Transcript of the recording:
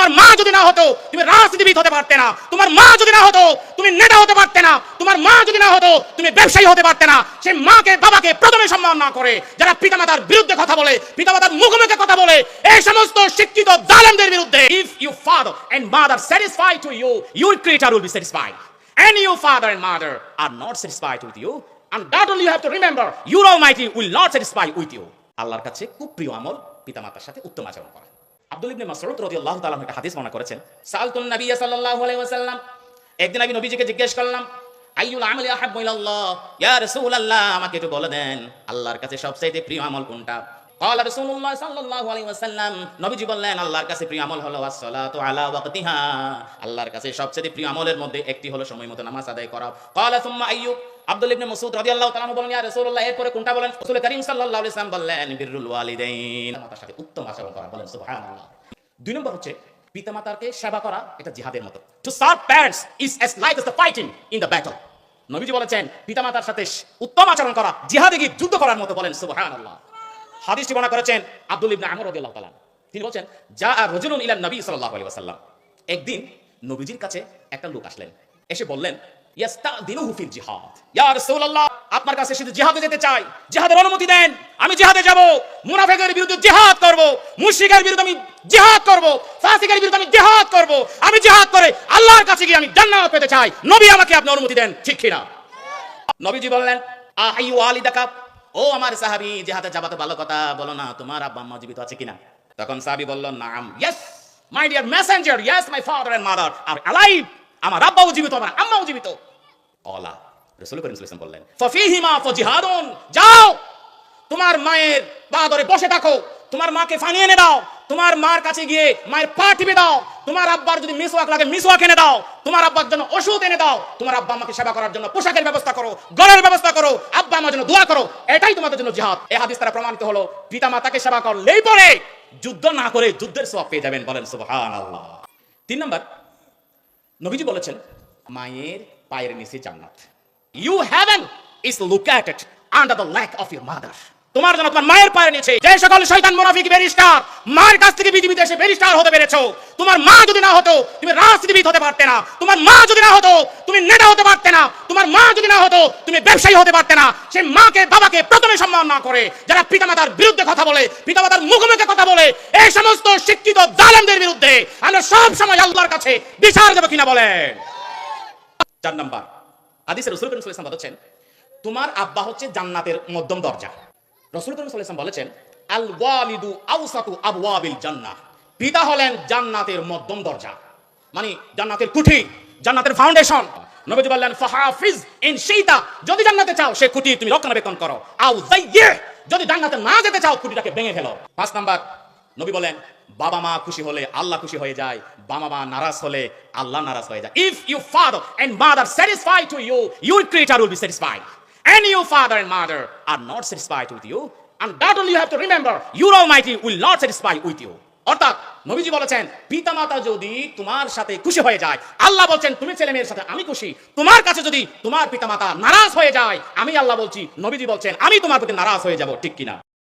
তোমার মা যদি না হতো তুমি রাজনীতিবিদ হতে পারতে না, তোমার মা যদি না হতো তুমি নেতা হতে পারতে না, তোমার মা যদি না হতো তুমি ব্যবসায়ী হতে পারতে না। সেই মাকে বাবাকে প্রথমে সম্মান না করে যারা পিতামাতার বিরুদ্ধে কথা বলে, পিতামাতার মুখোমুখি কথা বলে, এই সমস্ত শিক্ষিত জালেমদের বিরুদ্ধে, if you father and mother satisfied to you, your creator will be satisfied. And your father and mother are not satisfied with you, and that only you have to remember, your Almighty will not satisfy with you. আল্লাহর কাছে খুব প্রিয় আমল পিতামাতার সাথে উত্তম আচরণ করা। আব্দুল ইবনে মাসউদ রাদিয়াল্লাহু তাআলা একটা হাদিস বর্ণনা করেছেন, সালতুন নবী সাল্লাল্লাহু আলাইহি ওয়াসাল্লাম, একদিন আমি নবীজিকে জিজ্ঞেস করলাম, আইয়ুল আমালি আহাব্বু ইলাল্লাহ, ইয়া রাসূলুল্লাহ আমাকে একটু বলে দেন আল্লাহর কাছে সবচেয়ে প্রিয় আমল কোনটা? ক্বালা রাসূলুল্লাহ সাল্লাল্লাহু আলাইহি ওয়াসাল্লাম, নবীজি বললেন আল্লাহর কাছে প্রিয় আমল হলো as-সালাতু আলা ওয়াক্তিহা, আল্লাহর কাছে সবচেয়ে প্রিয় আমলের মধ্যে একটি হলো সময় মতো নামাজ আদায় করা। ক্বালা সুম্মা আইয়ু, আব্দুল ইবনে মাসউদ রাদিয়াল্লাহু তাআলা বলেন, ইয়া রাসূলুল্লাহ এরপরে কোনটা বলেন? রাসূল করিম সাল্লাল্লাহু আলাইহি ওয়াসাল্লাম বললেন বিররুল ওয়ালিদাইন, মাতার সাথে উত্তম আচরণ করা। বলেন সুবহানাল্লাহ। দুই নম্বর হচ্ছে পিতামাতাকে সেবা করা, এটা জিহাদের মতো। To serve parents is as like as the fighting in the battle. নবীজি বলেছেন পিতামাতার সাথে উত্তম আচরণ করা জিহাদে গিয়ে যুদ্ধ করার মতো। বলেন সুবহানাল্লাহ। হাদিসটি বর্ণনা করেছেন আব্দুল ইবনে আমর রাদিয়াল্লাহু তাআলা। তিনি বলেন, জা রাজুলুন ইলা নবী সাল্লাল্লাহু আলাইহি ওয়াসাল্লাম, একদিন নবীজির কাছে একটা লোক আসলেন, এসে বললেন, ইয়াস্তাদিনুহু ফিল জিহাদ, ইয়া রাসূলুল্লাহ আপনার কাছে শুধু জিহাদে যেতে চাই, জিহাদের অনুমতি দেন, আমি জিহাদে যাব, মুনাফিকের বিরুদ্ধে জিহাদ করব, মুশরিকের বিরুদ্ধে আমি জিহাদ করব, ফাসিকের বিরুদ্ধে আমি জিহাদ করব, আমি জিহাদ করে আল্লাহর কাছে গিয়ে আমি জান্নাত পেতে চাই, নবী আমাকে আপনি অনুমতি দেন, ঠিক কি না? নবীজি বললেন, আহাইয়ু ওয়ালিদাকা, ও আমার সাহাবী জিহাদে যাবা তো ভালো কথা, বলো না তোমার আব্বা আম্মা জীবিত আছে কিনা? তখন সাহাবী বলল, নাম, yes my dear messenger, yes my father and mother are alive, আমার আব্বাও জীবিত, আমার আম্মাও জীবিত। অলা রাসূল করিম সাল্লাল্লাহু আলাইহি ওয়াসাল্লাম বললেন, ফাফিহিমা ফাজিহাদুন, যাও তোমার মায়ের পা ধরে বসে থাকো, তোমার মাকে পানি এনে দাও, তোমার মার কাছে গিয়ে মায়ের পা টিপে দাও, তোমার আব্বার যদি মিসওয়াক লাগে মিসওয়াক এনে দাও, তোমার আব্বার জন্য ওষুধ এনে দাও, তোমার আব্বা আমাকে সেবা করার জন্য পোশাকের ব্যবস্থা করো, ঘরের ব্যবস্থা করো, আব্বা আমার জন্য দোয়া করো, এটাই তোমাদের জন্য জিহাদ। এই হাদিস দ্বারা প্রমাণিত হলো পিতা মাতাকে সেবা করলেই পরে যুদ্ধ না করে যুদ্ধের সওয়াব পেয়ে যাবেন। বলেন সুবহানাল্লাহ। 3 নাম্বার, নবীজি বলেছেন মায়ের পায়ের নিচে জান্নাত। You heaven is located under the leg of your mother. তোমার জন্য তোমার মায়ের পায়ের নিচে যে সকল শয়তান মুনাফিক ব্যারিস্টার মায়ের কাছ থেকে পৃথিবীতে এসে ব্যারিস্টার হতে পেরেছো, তোমার মা যদি না হতো তুমি রাজনীতিবিদ হতে পারতে না, তোমার মা যদি না হতো তুমি নেতা হতে পারতে না, তোমার মা যদি না হতো তুমি ব্যবসায়ী হতে পারতে না। সেই মাকে বাবাকে প্রথমে সম্মান না করে যারা পিতামাতার বিরুদ্ধে কথা বলে, পিতামাতার মুখোমুখি কথা বলে, এই সমস্ত শিক্ষিত জালেমদের বিরুদ্ধে আমরা সব সময় আল্লাহর কাছে বিচার দেব কিনা বলেন। 4 নাম্বার, হাদিসে রাসূল করিম সাল্লাল্লাহু আলাইহি ওয়াসাল্লাম বলেছেন তোমার আব্বা হচ্ছে জান্নাতের মধ্যম দরজা। রাসূল করিম সাল্লাল্লাহু আলাইহি ওয়াসাল্লাম বলেছেন আল ওয়ালিদু আওসাতু আবওয়াবিল জান্নাহ, পিতা হলেন জান্নাতের মধ্যম দরজা, মানে জান্নাতের কুঠি, জান্নাতের ফাউন্ডেশন। নবীজি বললেন ফাহাফিজ ইন শিতা, যদি জান্নাতে চাও সে কুঠি তুমি রক্ষণাবেক্ষণ করো, আও যাইয়ে যদি জান্নাতে না যেতে চাও কুঠিটাকে ভেঙে ফেলো। 5 নাম্বার, নবী বলেন বাবা মা খুশি হলে আল্লাহ খুশি হয়ে যায়, বাবা মা নারাজ হলে আল্লাহ নারাজ হয়ে যায়। If your father and mother satisfied to you, your creator will be satisfied. And your father and mother are not satisfied with you, and that only you have to remember, your Almighty will not satisfy with you. অর্থাৎ নবীজি বলেছেন পিতামাতা যদি তোমার সাথে খুশি হয়ে যায়, আল্লাহ বলছেন তুমি ছেলে মেয়ের সাথে আমি খুশি, তোমার কাছে যদি তোমার পিতামাতা নারাজ হয়ে যায়, আমি আল্লাহ বলছি, নবীজি বলছেন আমি তোমার প্রতি নারাজ হয়ে যাব, ঠিক কিনা?